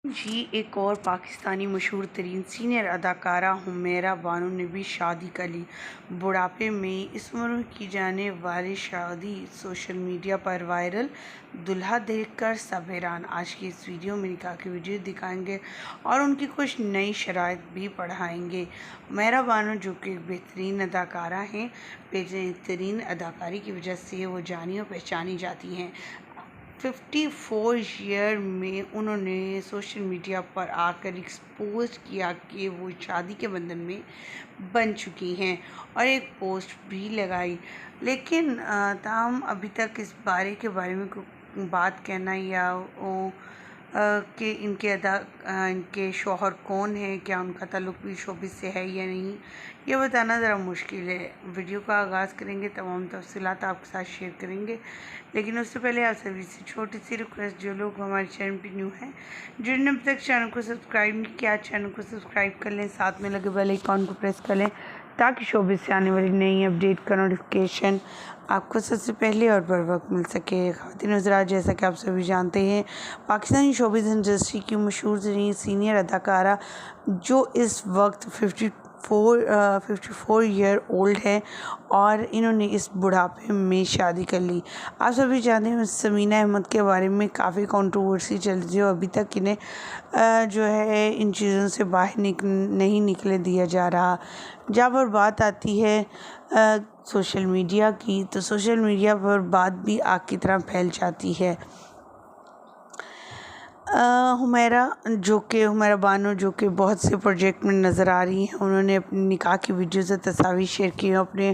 جی ایک اور پاکستانی مشہور ترین سینئر اداکارہ حمیرہ بانو نے بھی شادی کر لی۔ بڑھاپے میں اس عمر میں کی جانے والی شادی سوشل میڈیا پر وائرل، دلہا دیکھ کر سب حیران۔ آج کی اس ویڈیو میں نکاح کی ویڈیو دکھائیں گے اور ان کی کچھ نئی شرائط بھی پڑھائیں گے۔ حمیرہ بانو جو کہ ایک بہترین اداکارہ ہیں، بہترین اداکاری کی وجہ سے وہ جانی اور پہچانی جاتی ہیں۔ 54 ایئر میں انہوں نے سوشل میڈیا پر آ کر ایکسپوز کیا کہ وہ شادی کے بندھن میں بندھ چکی ہیں اور ایک پوسٹ بھی لگائی، لیکن تاہم ابھی تک اس بارے میں کوئی بات کہنا یا کہ ان کے شوہر کون ہیں، کیا ان کا تعلق بھی شوبز سے ہے یا نہیں، یہ بتانا ذرا مشکل ہے۔ ویڈیو کا آغاز کریں گے، تمام تفصیلات آپ کے ساتھ شیئر کریں گے، لیکن اس سے پہلے آپ سبھی سے چھوٹی سی ریکویسٹ، جو لوگ ہمارے چینل پہ نیو ہیں، جنہوں نے اب تک چینل کو سبسکرائب نہیں کیا، چینل کو سبسکرائب کر لیں، ساتھ میں لگے بیل آئیکن کو پریس کر لیں تاکہ شوبز سے آنے والی نئی اپڈیٹ کا نوٹیفیکیشن آپ کو سب سے پہلے اور بر وقت مل سکے۔ خواتین حضرات، جیسا کہ آپ سبھی جانتے ہیں، پاکستانی شوبز انڈسٹری کی مشہور ترین سینئر اداکارہ جو اس وقت 54 ایئر اولڈ ہے اور انہوں نے اس بڑھاپے میں شادی کر لی۔ آپ سبھی جانتے ہیں سمینہ احمد کے بارے میں کافی کنٹروورسی چل رہی ہے اور ابھی تک انہیں جو ہے ان چیزوں سے باہر نہیں نکلے دیا جا رہا۔ جہاں پر بات آتی ہے سوشل میڈیا کی، تو سوشل میڈیا پر بات بھی آگ کی طرح پھیل جاتی ہے۔ حمیرہ بانو جو کہ بہت سے پروجیکٹ میں نظر آ رہی ہیں، انہوں نے اپنے نکاح کی ویڈیوز اور تصاویر شیئر کی ہیں، اپنے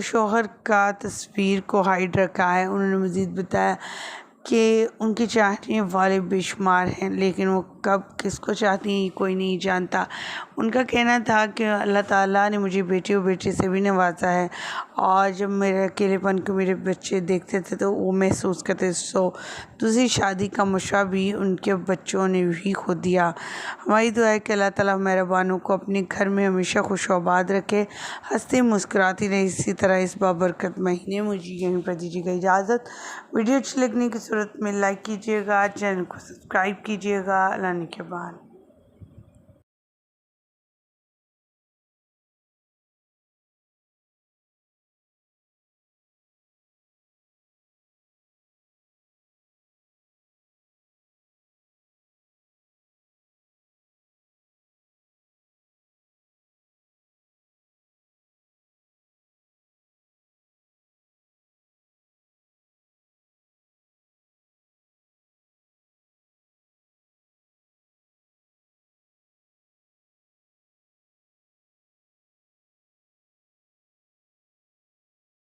شوہر کا تصویر کو ہائیڈ رکھا ہے۔ انہوں نے مزید بتایا کہ ان کے چاہنے والے بے شمار ہیں، لیکن وہ کب کس کو چاہتی ہیں یہ کوئی نہیں جانتا۔ ان کا کہنا تھا کہ اللہ تعالیٰ نے مجھے بیٹی اور بیٹے سے بھی نوازا ہے، اور جب میرے اکیلے پن کو میرے بچے دیکھتے تھے تو وہ محسوس کرتے تھے۔ دوسری شادی کا مشورہ بھی ان کے بچوں نے بھی خود دیا۔ ہماری دعا ہے کہ اللہ تعالیٰ حمیرہ بانو کو اپنے گھر میں ہمیشہ خوش و آباد رکھے، ہنستے مسکراتی رہے اسی طرح اس بابرکت مہینے۔ مجھے یہیں پر دیجیے گا اجازت۔ ویڈیو اچھی لگنے کی صورت میں لائک کیجیے گا، چینل کو سبسکرائب کیجیے گا۔ اللہ نگہبان۔